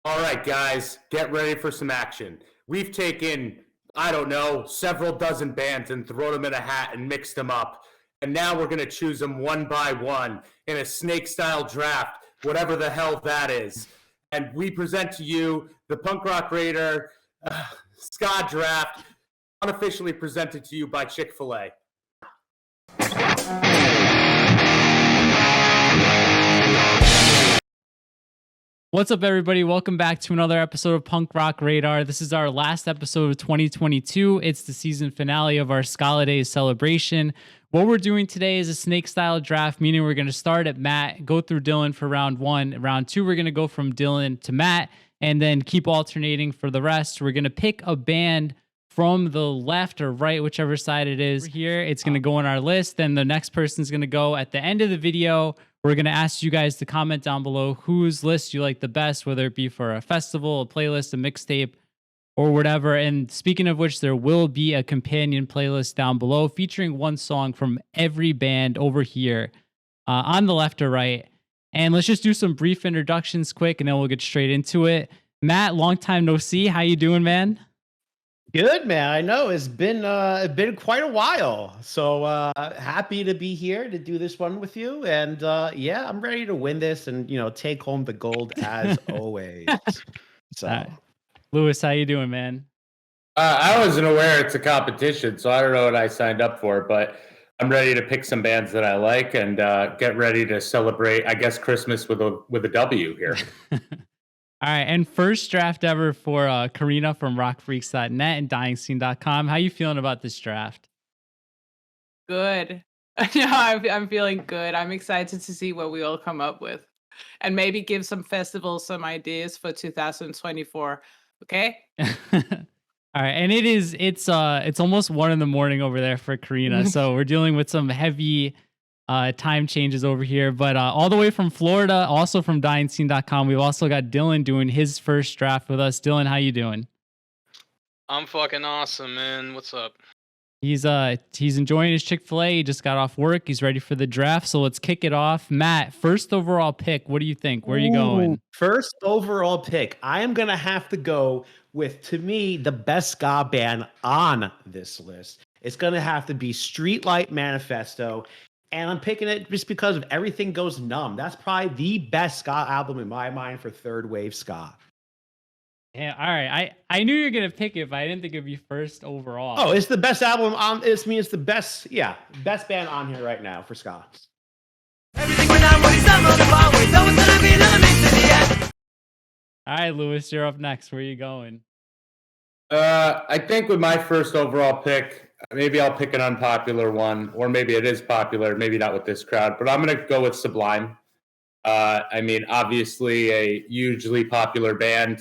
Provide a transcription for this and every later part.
All right, guys, get ready for some action. We've taken, I don't know, several dozen bands and thrown them in a hat and mixed them up. And now we're going to choose them one by one in a snake style draft, whatever the hell that is. And we present to you the Punk Rock Raider Ska Draft, unofficially presented to you by Chick-fil-A. What's up, everybody? Welcome back to another episode of Punk Rock Radar. This is our last episode of 2022. It's the season finale of our Scala Days celebration. What we're doing today is a snake-style draft, meaning we're going to start at Matt, go through Dylan for round one. Round two, we're going to go from Dylan to Matt, and then keep alternating for the rest. We're going to pick a band from the left or right, whichever side it is. Here, it's going to go on our list. Then the next person's going to go at the end of the video. We're going to ask you guys to comment down below whose list you like the best, whether it be for a festival, a playlist, a mixtape, or whatever. And speaking of which, there will be a companion playlist down below featuring one song from every band over here on the left or right. And let's just do some brief introductions quick, and then we'll get straight into it. Matt, long time no see. How you doing, man? Good, man. I know it's been quite a while. So happy to be here to do this one with you. And yeah, I'm ready to win this and take home the gold as always. So Lewis, how you doing, man? I wasn't aware it's a competition, so I don't know what I signed up for, but I'm ready to pick some bands that I like and get ready to celebrate, I guess, Christmas with a W here. All right, and first draft ever for Karina from rockfreaks.net and dyingscene.com. How you feeling about this draft? Good. I'm feeling good. I'm excited to see what we all come up with, and maybe give some festivals some ideas for 2024. Okay. All right, and it's almost 1 a.m. over there for Karina, so we're dealing with some heavy time changes over here, but all the way from Florida, also from dyingscene.com, we've also got Dylan doing his first draft with us. Dylan, how you doing? I'm fucking awesome, man. What's up? He's enjoying his Chick-fil-A. He just got off work. He's ready for the draft, so let's kick it off. Matt, first overall pick. What do you think? Where are you going? First overall pick. I am gonna have to go with, to me, the best ska band on this list. It's gonna have to be Streetlight Manifesto. And I'm picking it just because of Everything Goes Numb. That's probably the best ska album in my mind for third wave ska. Yeah, all right. I knew you were gonna pick it, but I didn't think it'd be first overall. Oh, it's the best album on. It's the best. Yeah, best band on here right now for ska. All right, Lewis, you're up next. Where are you going? I think with my first overall pick, maybe I'll pick an unpopular one, or maybe it is popular, maybe not with this crowd, but I'm going to go with Sublime. I mean, obviously a hugely popular band.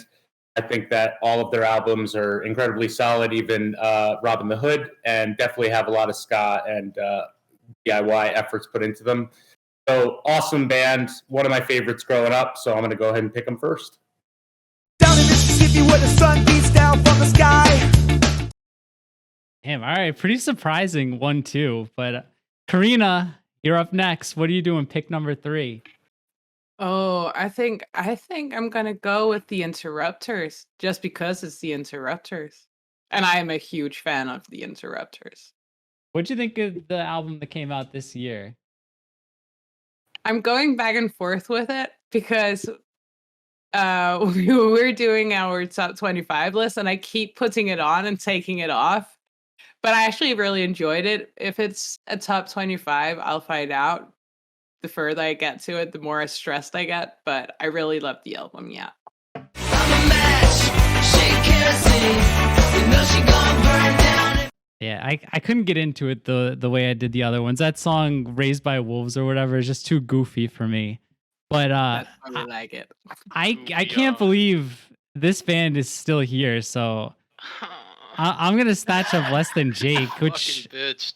I think that all of their albums are incredibly solid, even Robin the Hood, and definitely have a lot of ska and DIY efforts put into them. So awesome band, one of my favorites growing up, so I'm going to go ahead and pick them first. Down in Mississippi where the sun beats down from the sky. Damn, all right, pretty surprising 1-2. But Karina, you're up next. What are you doing? Pick number 3. Oh, I think I'm gonna go with the Interrupters just because it's the Interrupters, and I am a huge fan of the Interrupters. What'd you think of the album that came out this year? I'm going back and forth with it because we're doing our top 25 list, and I keep putting it on and taking it off. But I actually really enjoyed it. If it's a top 25, I'll find out. The further I get to it, the more stressed I get. But I really love the album, yeah. Yeah, I couldn't get into it the way I did the other ones. That song "Raised by Wolves" or whatever is just too goofy for me. But I really like it. I can't believe this band is still here. So I'm gonna snatch up Less Than Jake, which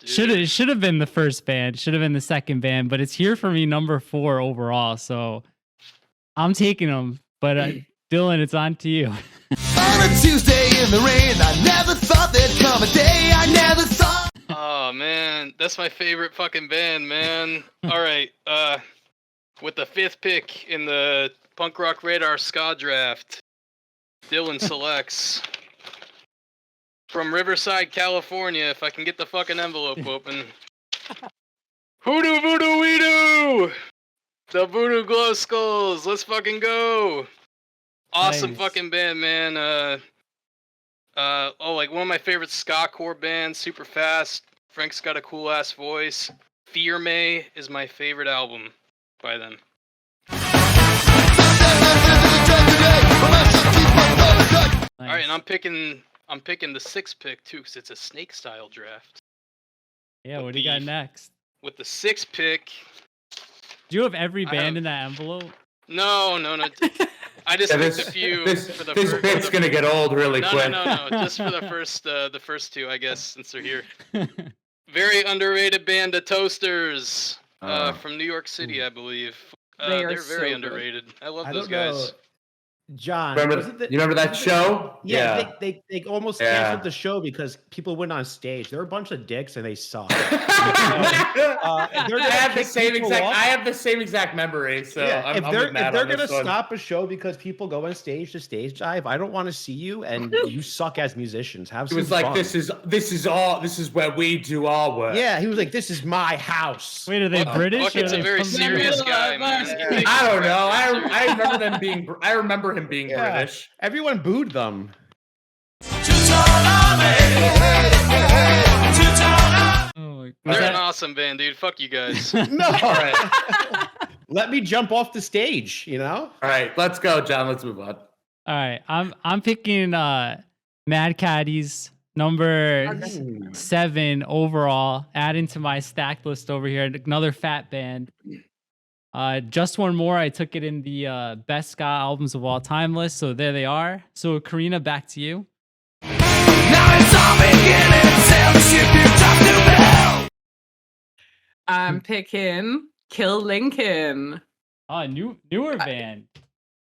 should have been the first band, should have been the second band, but it's here for me, number 4 overall. So I'm taking them. But Dylan, it's on to you. On a Tuesday in the rain, I never thought there'd come a day. I never thought. Oh man, that's my favorite fucking band, man. All right, with the 5th pick in the Punk Rock Radar Ska Draft, Dylan selects from Riverside, California. If I can get the fucking envelope open. Hoodoo Voodoo Weedoo! The Voodoo Glow Skulls. Let's fucking go! Awesome Nice. fucking band, man. Like one of my favorite ska core bands, super fast. Frank's got a cool ass voice. Fear May is my favorite album by them. Nice. All right, and I'm picking the 6th pick too, because it's a snake style draft. Yeah, what do you got next? With the 6th pick, Do you have every I band have- in that envelope? no. I just picked a few. for the This fir- pick's for the- gonna get old really No, quick. no. Just for the first two, I guess, since they're here. Very underrated band of Toasters from New York City, I believe. They are They're so very good. underrated. I love I those don't know. guys. John, Remember, was it the- you remember that was it the- show? Yeah, they almost Yeah. canceled the show because people went on stage. They're a bunch of dicks and they suck. I they're gonna have the kick same people exact. off. I have the same exact memory. So Yeah, I'm if they're with Matt on gonna this one. stop a show because people go on stage to stage dive, I don't want to see you, and you suck as musicians. Have He some was like, fun. "This is where we do our work." Yeah, he was like, "This is my house." Wait, are they Buck- British? Bucket's or a are they very from- serious guy, man. He takes I don't his know. rap very I remember them being. I remember him being Yeah. British. Everyone booed them. Oh, was They're that- an awesome band, dude. Fuck you guys. No, All right, let me jump off the stage. You know. all right. Let's go, John. Let's move on. All right, I'm picking Mad Caddies number 7 overall. Adding to my stacked list over here, another fat band. Just one more. I took it in the best ska albums of all time list. So there they are. So Karina, back to you. I'm picking Kill Lincoln. Newer band.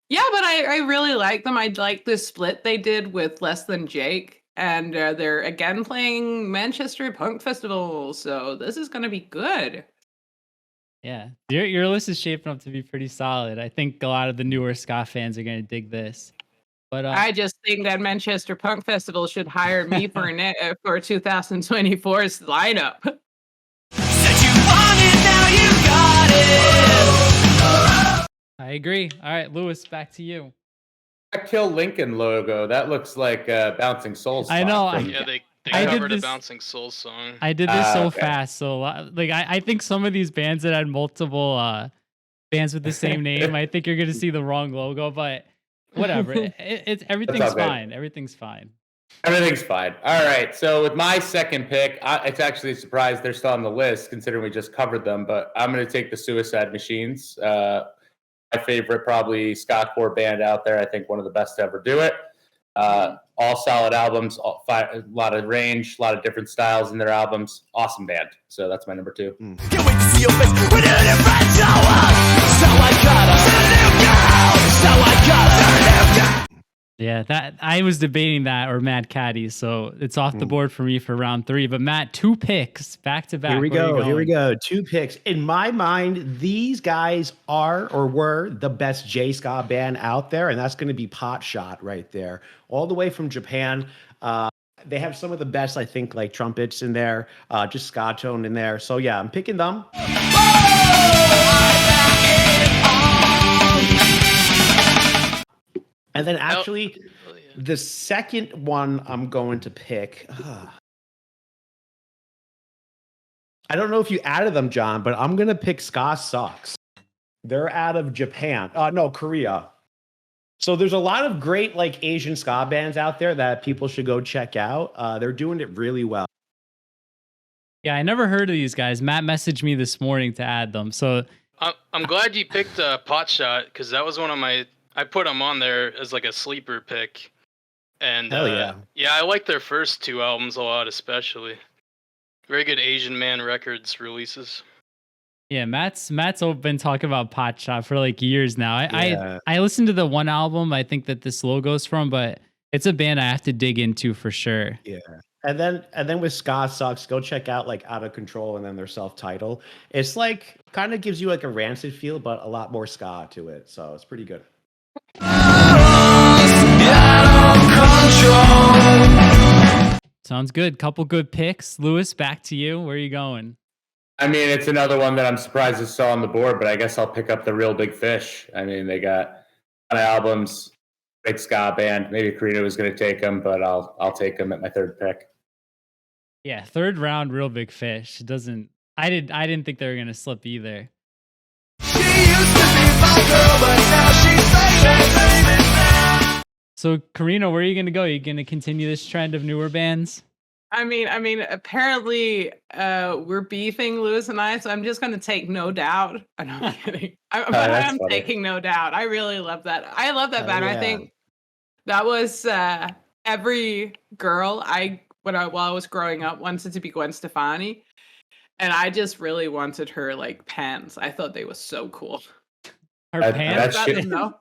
Yeah, but I really like them. I like the split they did with Less Than Jake. And they're again playing Manchester Punk Festival. So this is going to be good. Yeah, your list is shaping up to be pretty solid. I think a lot of the newer ska fans are gonna dig this. But I just think that Manchester Punk Festival should hire me for 2024's lineup. I agree. All right, Lewis, back to you. That Kill Lincoln logo. That looks like Bouncing Souls. I know, song from- Yeah, they I did covered a this- Bouncing Souls song. I did this so okay. fast, so like I think some of these bands that had multiple bands with the same name, I think you're gonna see the wrong logo, but whatever. It's everything's all good. fine. Everything's fine. Everything's fine. All right. So with my second pick, it's actually a surprise they're still on the list considering we just covered them. But I'm going to take the Suicide Machines. My favorite, probably ska core band out there. I think one of the best to ever do it. All solid albums, a lot of range, a lot of different styles in their albums. Awesome band. So that's my number 2. Can't wait to see your face when you're in front of us. So I gotta. Yeah, that I was debating that or Mad Caddy, so it's off the board for me for round 3. But Matt, 2 picks back to back. Here we Where are you go. Here we going? go. 2 picks. In my mind, these guys are or were the best J-ska band out there, and that's going to be Potshot right there. All the way from Japan. They have some of the best, I think, like trumpets in there, just ska tone in there. So yeah, I'm picking them. And then actually, Oh, yeah. the second one I'm going to pick. I don't know if you added them, John, but I'm going to pick Ska Sucks. They're out of Japan. No, Korea. So there's a lot of great like Asian ska bands out there that people should go check out. They're doing it really well. Yeah, I never heard of these guys. Matt messaged me this morning to add them. So I'm glad you picked Potshot because that was one of my. I put them on there as like a sleeper pick, and Hell yeah. yeah, I like their first 2 albums a lot, especially. Very good Asian Man Records releases. yeah, Matt's been talking about Potshot for like years now. Yeah. I listened to the one album I think that this logo's from, but it's a band I have to dig into for sure. Yeah. And then with Ska Sucks, go check out like Out of Control and then their self-title. It's like kind of gives you like a Rancid feel, but a lot more ska to it. So it's pretty good. Yeah. Sounds good. Couple good picks. Lewis, back to you. Where are you going? I mean, it's another one that I'm surprised is still on the board, but I guess I'll pick up the Real Big Fish. I mean, they got a lot of albums, great ska band. Maybe Karina was going to take them, but I'll take them at my third pick. Yeah, third round, Real Big Fish. Doesn't. I didn't think they were gonna slip either. She used to be my girl, but now she's famous. So, Karina, where are you gonna go? Are you gonna continue this trend of newer bands? I mean, apparently we're beefing, Lewis and I, so I'm just gonna take No Doubt. I'm not kidding. I'm taking No Doubt. I really love that. I love that band. yeah. I think that was every girl while I was growing up wanted to be Gwen Stefani, and I just really wanted her like pants. I thought they were so cool. Her That- pants. that's shit. No?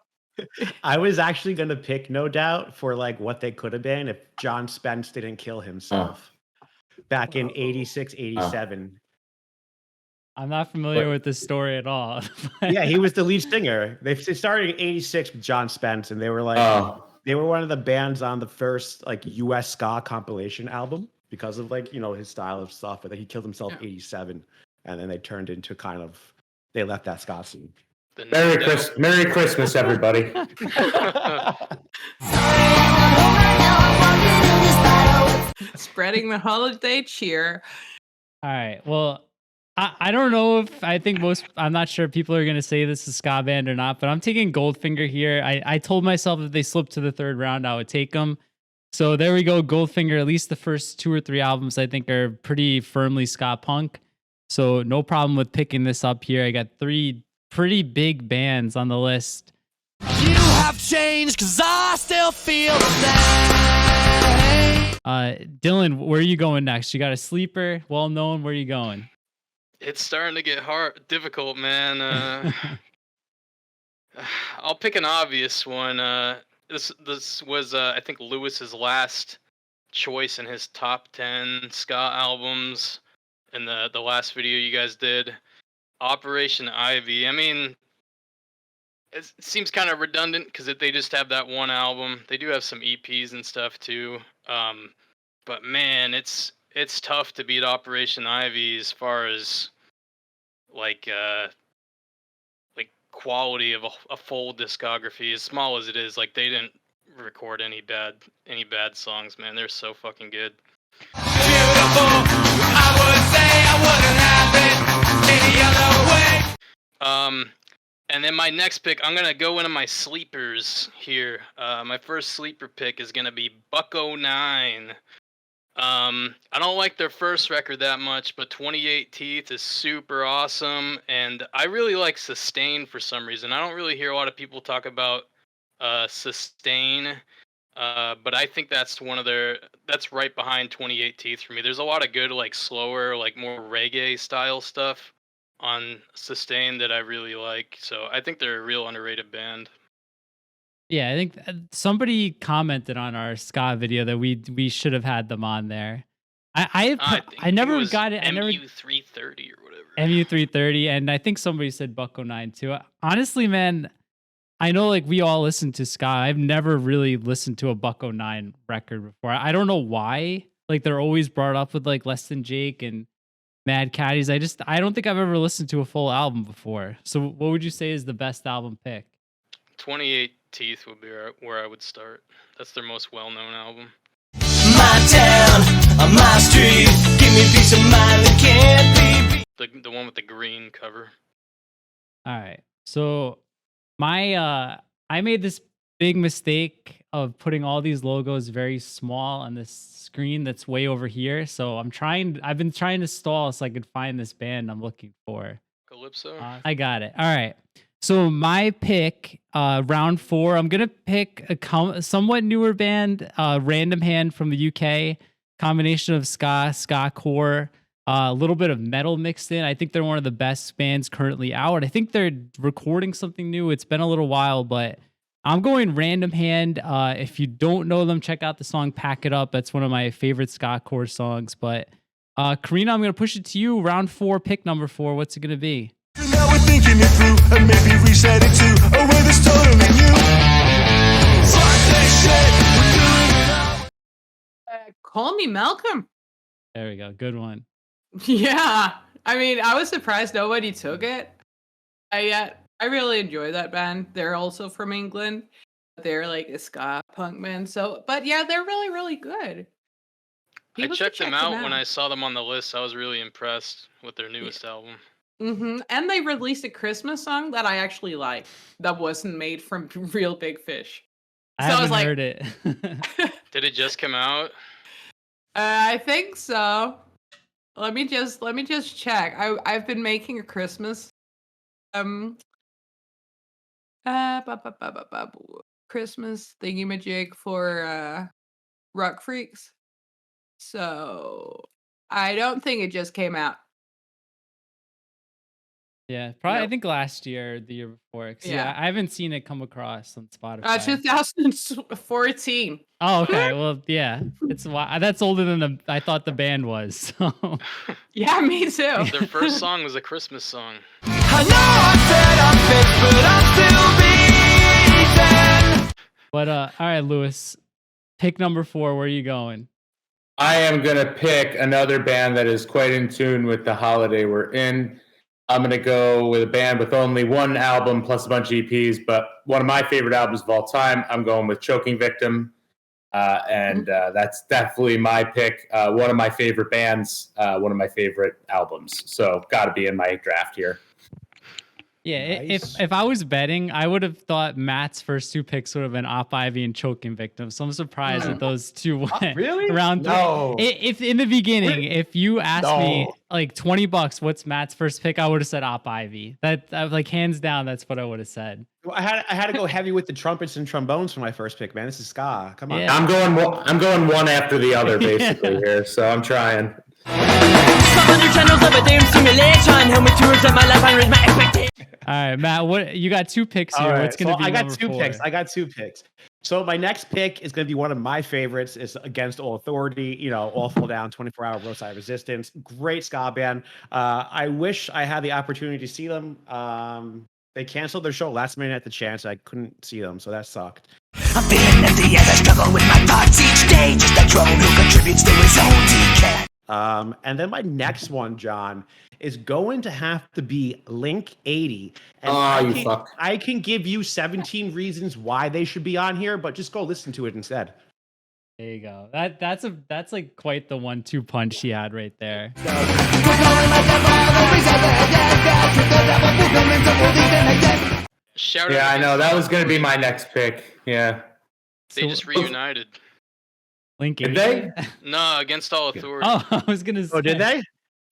I was actually gonna pick No Doubt for like what they could have been if John Spence didn't kill himself back in 86, 87. I'm not familiar with this story at all. Yeah, he was the lead singer. They started in 86 with John Spence, and they were like they were one of the bands on the first like US ska compilation album because of like, you know, his style of stuff. But then he killed himself in 87, and then they turned into they left that ska scene. Merry Christmas, everybody. Spreading the holiday cheer. All right. Well, I don't know if I'm not sure if people are going to say this is ska band or not, but I'm taking Goldfinger here. I told myself if they slipped to the third round, I would take them. So there we go. Goldfinger, at least the first 2 or 3 albums, I think are pretty firmly ska punk. So no problem with picking this up here. I got 3 pretty big bands on the list. You have changed, 'cause I still feel the same. Dylan, where are you going next? You got a sleeper, well known. Where are you going? It's starting to get difficult, man. I'll pick an obvious one. This was I think Lewis's last choice in his top 10 ska albums in the last video you guys did. Operation Ivy. I mean, it seems kind of redundant because they just have that one album. They do have some EPs and stuff too. But man, it's tough to beat Operation Ivy as far as like quality of a full discography. As small as it is, like they didn't record any bad songs, man. They're so fucking good. Beautiful, I would say I wouldn't have it any other way. And then my next pick, I'm gonna go into my sleepers here. My first sleeper pick is gonna be BuckoNine. I don't like their first record that much, but 28 Teeth is super awesome, and I really like Sustain for some reason. I don't really hear a lot of people talk about Sustain, but I think that's that's right behind 28 Teeth for me. There's a lot of good, like slower, like more reggae style stuff on Sustain that I really like, so I think they're a real underrated band. Yeah, I think somebody commented on our ska video that we should have had them on there. I never got it. MU330 or whatever. MU330, and I think somebody said BuckoNine too. Honestly, man, I know like we all listen to ska. I've never really listened to a BuckoNine record before. I don't know why. Like they're always brought up with like Less Than Jake and Mad Caddies. I don't think I've ever listened to a full album before. So what would you say is the best album pick? 28 Teeth would be where I would start. That's their most well-known album. My town, my street, give me peace of mind that can't be beat. The one with the green cover. All right. So I made this big mistake of putting all these logos very small on this screen that's way over here. So I've been trying to stall so I could find this band I'm looking for. Calypso? I got it. All right. So my pick, round 4, I'm going to pick a somewhat newer band, Random Hand from the UK, combination of ska core, a little bit of metal mixed in. I think they're one of the best bands currently out. I think they're recording something new. It's been a little while, but I'm going Random Hand. If you don't know them, check out the song Pack It Up. That's one of my favorite ska core songs. But Karina, I'm going to push it to you. Round 4, pick number 4. What's it going to be? Now we're thinking it through, and maybe reset it to a way that's totally new. Fuck this shit, we're doing it all. Call Me Malcolm. There we go. Good one. Yeah. I mean, I was surprised nobody took it. I really enjoy that band. They're also from England. They're like a ska punk band. So, but yeah, they're really, really good. I checked them out when I saw them on the list. I was really impressed with their newest album. And they released a Christmas song that I actually like. That wasn't made from Real Big Fish. I haven't heard it. Did it just come out? I think so. Let me just check. I've been making a Christmas Christmas thingamajig for Rock Freaks. So I don't think it just came out. Yeah, probably. Nope. I think last year, or the year before. Yeah, I haven't seen it come across on Spotify. 2014. Oh, okay. Well, yeah, it's that's older than I thought the band was. So. Yeah, me too. Their first song was a Christmas song. I know I said I'm fit, but I'm still beaten. But all right, Lewis, pick number 4. Where are you going? I am gonna pick another band that is quite in tune with the holiday we're in. I'm going to go with a band with only one album plus a bunch of EPs, but one of my favorite albums of all time. I'm going with Choking Victim, and that's definitely my pick. One of my favorite bands, one of my favorite albums. So got to be in my draft here. Yeah, Nice. if I was betting, I would have thought Matt's first 2 picks would have been Op Ivy and Choking Victim. So I'm surprised that those 2 went Really? round 3. No. If in the beginning, if you asked me like $20, what's Matt's first pick, I would have said Op Ivy. That like hands down, that's what I would have said. Well, I had to go heavy with the trumpets and trombones for my first pick, man. This is ska. Come on. Yeah. I'm going one after the other basically here, so I'm trying. All right, Matt, what you got 2 picks here. All right, What's going to be I got number 2 4? picks. I got 2 picks. So my next pick is going to be one of my favorites. It's Against All Authority. You know, All Fall Down, 24-Hour Roadside Resistance. Great ska band. I wish I had the opportunity to see them. They canceled their show last minute at the chance. I couldn't see them, so that sucked. I'm feeling empty as I struggle with my thoughts each day. Just a drone who contributes to his own decay. And then my next one, John, is going to have to be Link 80. And I can give you 17 reasons why they should be on here, but just go listen to it instead. There you go. That's like quite the 1-2 punch he had right there. Shout Yeah, out I know. That was going to be Great. my next pick. Yeah. They just reunited. Link Did 80? they? No, Against All Authority. Oh, I was going to say. Oh, did they?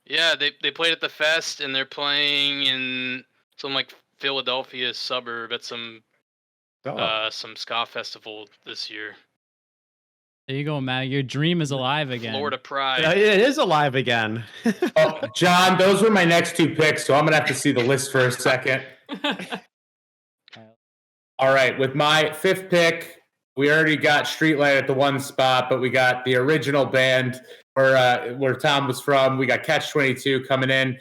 Yeah, they played at the fest, and they're playing in some like Philadelphia suburb at some ska festival this year. There you go, Matt. Your dream is alive again. Florida Pride. Yeah, it is alive again. Oh, John, those were my next 2 picks, so I'm going to have to see the list for a second. All right, with my 5th pick, we already got Streetlight at the 1 spot, but we got the original band where Tom was from. We got Catch-22 coming in.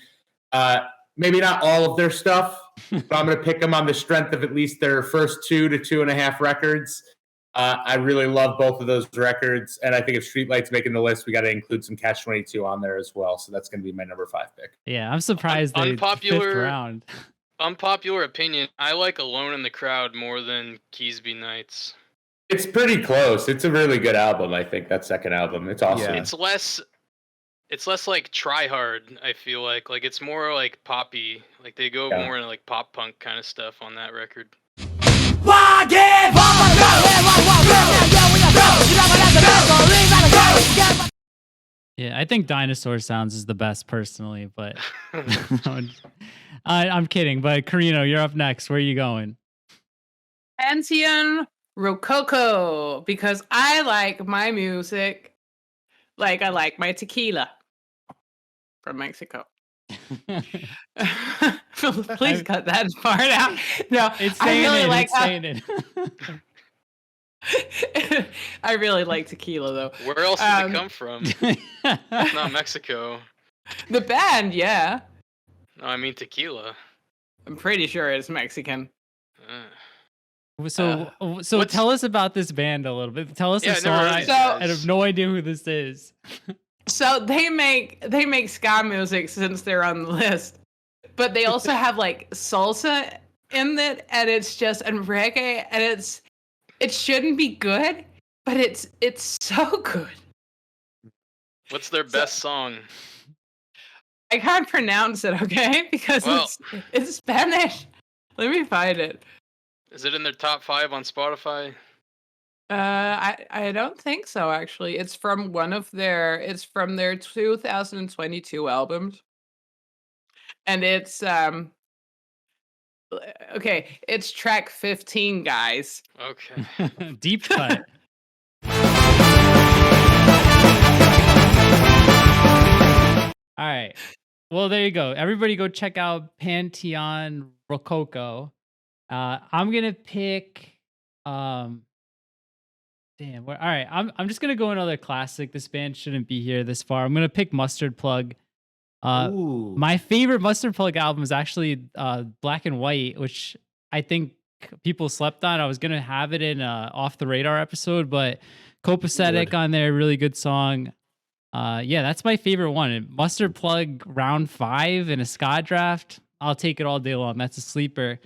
Maybe not all of their stuff, but I'm going to pick them on the strength of at least their first 2 to 2.5 records. I really love both of those records, and I think if Streetlight's making the list, we got to include some Catch-22 on there as well. So that's going to be my number 5 pick. Yeah, I'm surprised they 5th round. Unpopular opinion, I like Alone in the Crowd more than Keysby Nights. It's pretty close. It's a really good album, I think, that second album. It's awesome. Yeah. It's less like try hard, I feel like. Like it's more like poppy. Like they go more into like pop punk kind of stuff on that record. Yeah, I think Dinosaur Sounds is the best personally, but I'm kidding. But Karina, you're up next. Where are you going? Pantheon Rococo, because I like my music like I like my tequila from Mexico. Please cut that part out. No, It's I saying really it. like It's saying it. I really like tequila though. Where else did it come from? It's not Mexico. The band, yeah. No, I mean tequila. I'm pretty sure it's Mexican. So what's- tell us about this band a little bit. Tell us Yeah, a I never song. heard I, these So- I have no idea who this is. So they make ska music since they're on the list, but they also have like salsa in it, and it's just and reggae, and it shouldn't be good, but it's so good. What's their best song? I can't pronounce it, okay, because Well- it's Spanish. Let me find it. Is it in their top 5 on Spotify? I don't think so actually. It's from their 2022 albums. And it's okay, it's track 15, guys. Okay. Deep cut. All right. Well, there you go. Everybody go check out Pantheon Rococo. I'm gonna pick damn, all right. I'm just gonna go another classic. This band shouldn't be here this far. I'm gonna pick Mustard Plug. Ooh. My favorite Mustard Plug album is actually Black and White, which I think people slept on. I was gonna have it in Off the Radar episode, but Copacetic on there, really good song. Yeah, that's my favorite one. And Mustard Plug round 5 in a ska draft. I'll take it all day long. That's a sleeper.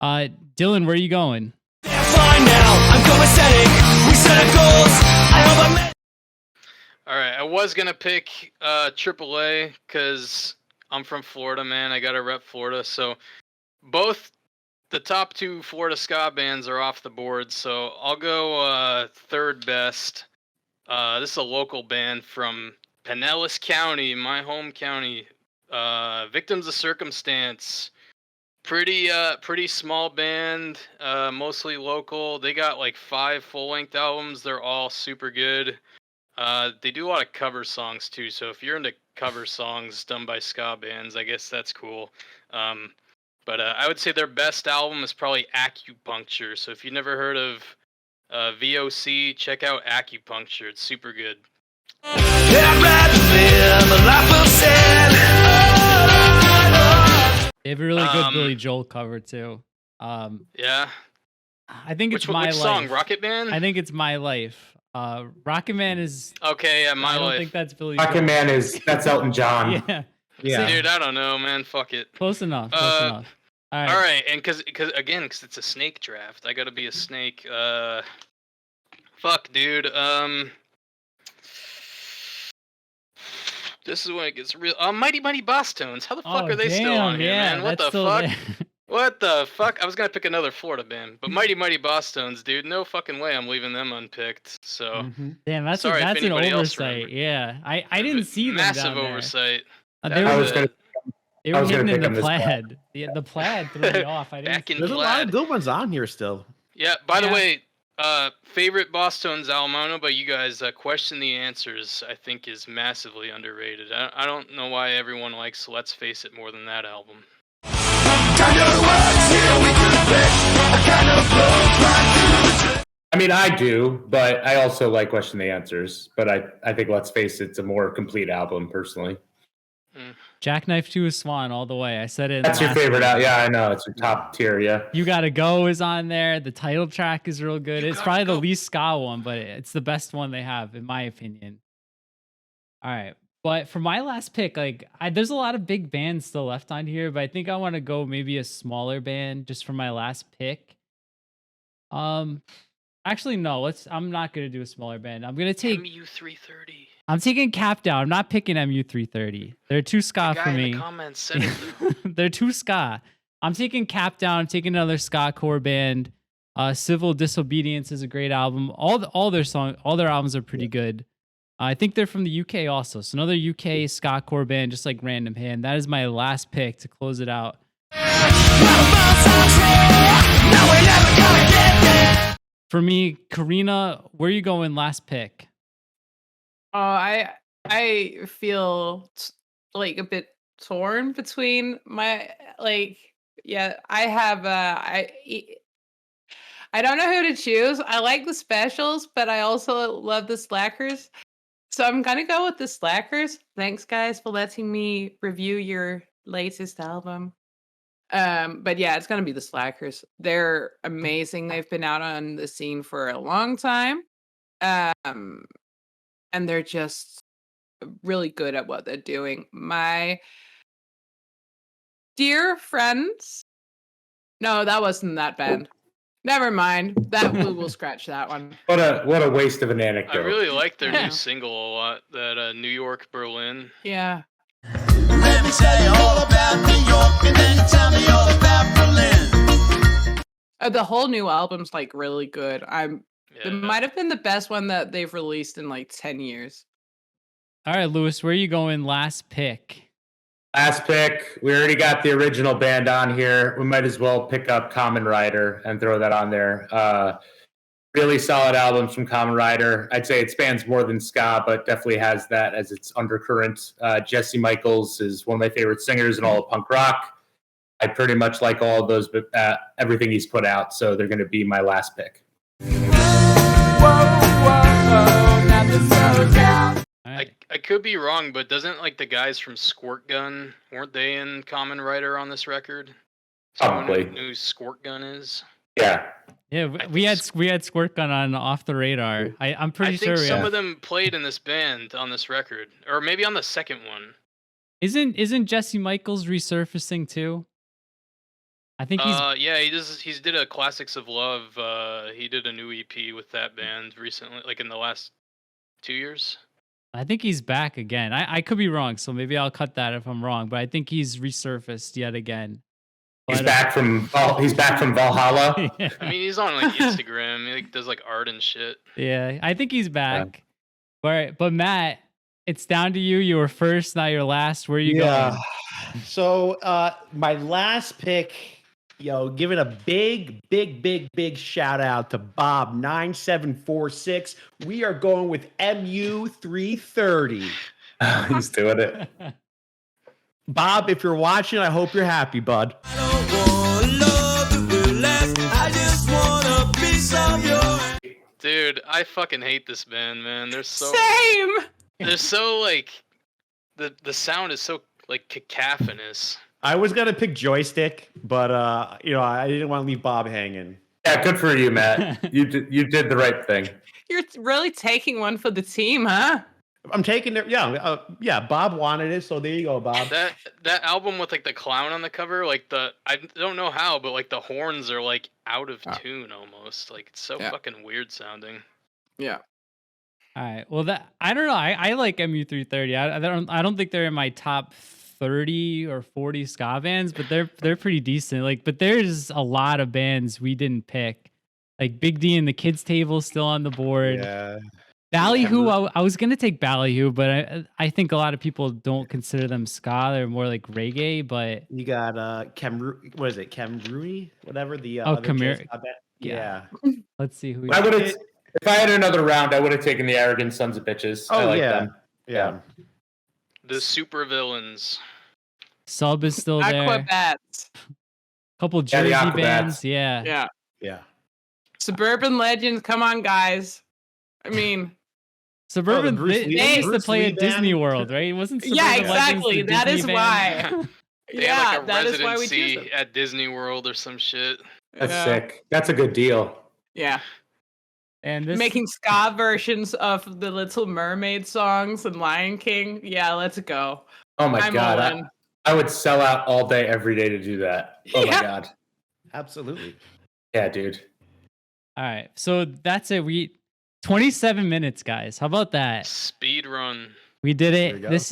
Dylan, where are you going? Fine now, I'm copacetic. We set our goals. I hope I met. All right, I was gonna pick AAA because I'm from Florida, man. I gotta rep Florida. So both the top 2 Florida ska bands are off the board. So I'll go third best. This is a local band from Pinellas County, my home county. Victims of Circumstance. Pretty small band, mostly local. They got like 5 full-length albums. They're all super good. They do a lot of cover songs too, so if you're into cover songs done by ska bands, I guess that's cool. But I would say their best album is probably Acupuncture. So if you've never heard of VOC, check out Acupuncture. It's super good. I'd rather live a life of sin. They have a really good Um, Billy Joel cover too. Yeah. I think it's Which My Life. song? Rocket Man? I think it's My Life. Rocket Man is. Okay, yeah, My I don't Life. think that's Billy Rocket Joel. Man that's Elton John. Yeah, Yeah. Dude, I don't know, man. Fuck it. close enough. Close enough. All right. All right, and because it's a snake draft, I gotta be a snake. Fuck, dude. This is when it gets real. Mighty Mighty Boss Tones. How the fuck are they still on here, man? What the fuck? What the fuck? I was gonna pick another Florida band, but Mighty Mighty Boss Tones, dude. No fucking way. I'm leaving them unpicked. So Mhm. Damn, that's Sorry if an anybody else oversight. remembered. Yeah, I didn't see them massive down there. oversight. They I were, was gonna they I were was gonna hitting in pick the them this plaid. Yeah, the plaid threw me off. I didn't. Back in There's a lot plaid. of good ones on here still. Yeah. By the Yeah. way, favorite Boss Tones album. I don't know about you guys. Question the Answers. I think is massively underrated. I don't know why everyone likes Let's Face It more than that album. I mean, I do, but I also like Question the Answers. But I think Let's Face It's a more complete album, personally. Jackknife 2 is Swan all the way. I said it. In That's the your last favorite one. out? Yeah, I know. It's your top tier, yeah. You Gotta Go is on there. The title track is real good. You It's Gotta probably the Go. least ska one, but it's the best one they have, in my opinion. All right. But for my last pick, like there's a lot of big bands still left on here, but I think I want to go maybe a smaller band just for my last pick. Actually, no, I'm not gonna do a smaller band. I'm gonna take MU330. I'm taking Cap Down. I'm not picking MU330. They're too ska The for guy me. in the comments said it though. They're too ska. I'm taking Cap Down. I'm taking another ska core band. Civil Disobedience is a great album. All their albums are pretty good. I think they're from the UK also. So another UK ska core band, just like Random Hand. That is my last pick to close it out. For me, Karina, where are you going last pick? Oh, I feel like a bit torn between my yeah, I have I don't know who to choose. I like the Specials, but I also love the Slackers. So I'm gonna go with the Slackers. Thanks guys for letting me review your latest album. But yeah, it's gonna be the Slackers. They're amazing. They've been out on the scene for a long time. And they're just really good at what they're doing. My dear friends. No, that wasn't that band. Never mind. That we'll scratch that one. What a waste of an I anecdote. really like their Yeah. new single a lot. That New York, Berlin. Yeah. Let me tell you all about New York and then tell me all about Berlin. The whole new album's like really good. It Yeah. might have been the best one that they've released in like 10 years. All right, Lewis, where are you going? Last pick. Last pick. We already got the original band on here. We might as well pick up Kamen Rider and throw that on there. Really solid albums from Kamen Rider. I'd say it spans more than ska, but definitely has that as its undercurrent. Jesse Michaels is one of my favorite singers in all of punk rock. I pretty much like all of those, but everything he's put out, so they're going to be my last pick. All right. I could be wrong, but doesn't like the guys from Squirt Gun, weren't they in Kamen Rider on this record? Someone Probably. who knows who Squirt Gun is? Yeah. Yeah, we had Squirt Gun on Off the Radar. I'm pretty I think sure. some of them played in this band on this record, or maybe on the second one. Isn't Jesse Michaels resurfacing too? I think he's. Yeah, he's did a Classics of Love. He did a new EP with that band recently, like in the last 2 years. I think he's back again. I could be wrong, so maybe I'll cut that if I'm wrong. But I think he's resurfaced yet again. He's But, back from Valhalla. yeah. I mean, he's on like Instagram. He like, does like art and shit. Yeah, I think he's back. But Matt, it's down to you. You were first, now you're last. Where are you going? So my last pick, giving a big shout out to Bob 9746. We are going with MU 330. He's doing it. Bob, if you're watching, I hope you're happy, bud. I don't want love that will last. I just want a piece of your. Dude, I fucking hate this band, man. They're so like the sound is so like cacophonous. I was gonna pick Joystick, but I didn't want to leave Bob hanging. Yeah, good for you, Matt. You did the right thing. You're really taking one for the team, huh? I'm taking it. Yeah. Bob wanted it, so there you go, Bob. That album with like the clown on the cover, like I don't know how, but like the horns are like out of tune almost. Like it's so fucking weird sounding. Yeah. All right. Well, I don't know. I like MU330. I don't think they're in my top 30 or 40 ska bands, but they're pretty decent. Like, but there's a lot of bands we didn't pick. Like Big D and the Kids Table still on the board. Yeah. Ballyhoo, I was gonna take Ballyhoo, but I think a lot of people don't consider them ska. They're more like reggae. But You got what is it? Cam Rooney? Whatever the other Kamir- jazz- I bet. yeah. Yeah. let's see who. I would have, if I had another round, I would have taken the Arrogant Sons of Bitches. I like them. Yeah. The supervillains. Sub is still there. Aquabats. Couple Yeah, the Jersey Aquabats. bands. Yeah. Yeah. Yeah. Suburban Legends. Come on, guys. I mean, Suburban. Bruce They Lee- used to Bruce play Lee at Disney band? World, right? It wasn't. yeah, Suburban Legends exactly. the That Disney is band? why. They had like a that is why we choose residency them. at Disney World or some shit. That's Yeah. sick. That's a good deal. Yeah. And this Making ska versions of the Little Mermaid songs and Lion King. Yeah, let's go. Oh my I'm god, all in. I would sell out all day, every day to do that. Oh Yeah. my god. Absolutely. Yeah, dude. All right, so that's it. 27 minutes, guys. How about that? Speed run. We did There it. we go. This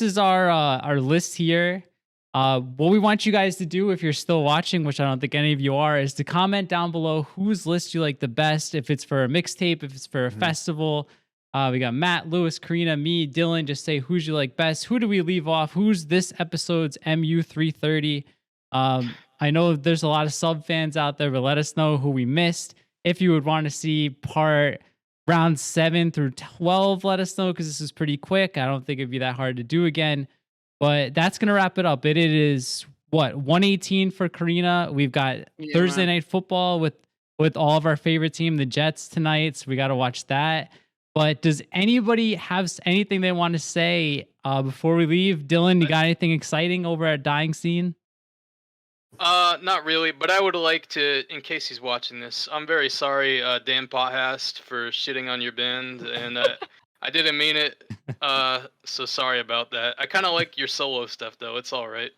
is our list here. What we want you guys to do, if you're still watching, which I don't think any of you are, is to comment down below whose list you like the best. If it's for a mixtape, if it's for a festival. We got Matt, Lewis, Karina, me, Dylan. Just say who's you like best. Who do we leave off? Who's this episode's MU330? I know there's a lot of sub fans out there, but let us know who we missed. If you would want to see round 7 through 12, let us know, because this is pretty quick. I don't think it'd be that hard to do again. But that's going to wrap it up. It is, 1:18 for Karina. We've got Thursday night football with all of our favorite team, the Jets, tonight. So we got to watch that. But does anybody have anything they want to say before we leave? Dylan, you got anything exciting over at Dying Scene? Not really, but I would like to, in case he's watching this, I'm very sorry, Dan Pothast, for shitting on your band, and I didn't mean it. So sorry about that. I kind of like your solo stuff, though. It's all right.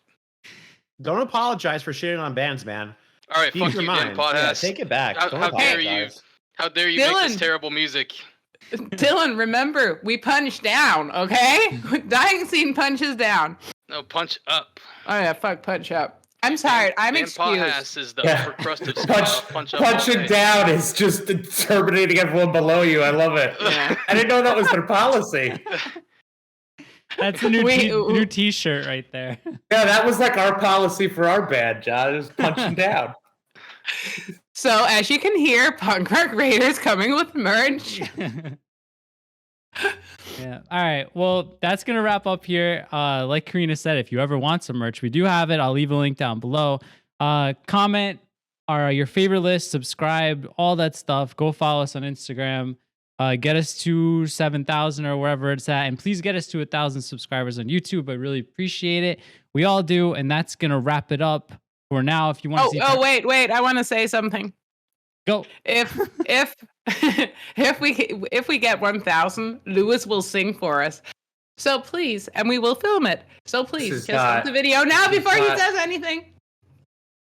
Don't apologize for shitting on bands, man. All right, Speak fuck your you, Dan mind. Pothast. Yeah, take it back. How Don't dare you? apologize. How dare you make this Dylan. terrible music? Dylan, remember, we punch down, okay? Dying Scene punches down. No, punch up. Oh yeah, fuck, punch up. I'm tired. I'm Dan excused. Pothast is the upper crust of style. Punch up all Punching day. down is just terminating everyone below you. I love it. Yeah. I didn't know that was their policy. That's a new new T-shirt right there. Yeah, that was like our policy for our band, John. Just punching down. So as you can hear, Punk Rock Raiders coming with merch. Yeah. All right. Well, that's gonna wrap up here. Like Karina said, if you ever want some merch, we do have it. I'll leave a link down below. Comment your favorite list, subscribe, all that stuff. Go follow us on Instagram. Get us to 7,000 or wherever it's at, and please get us to 1,000 subscribers on YouTube. I really appreciate it. We all do, and that's gonna wrap it up for now. If you want to see, Wait! I want to say something. go. If we get 1,000, Lewis will sing for us. So please, and we will film it. So please, is just stop not- the video now this is before he not- says anything.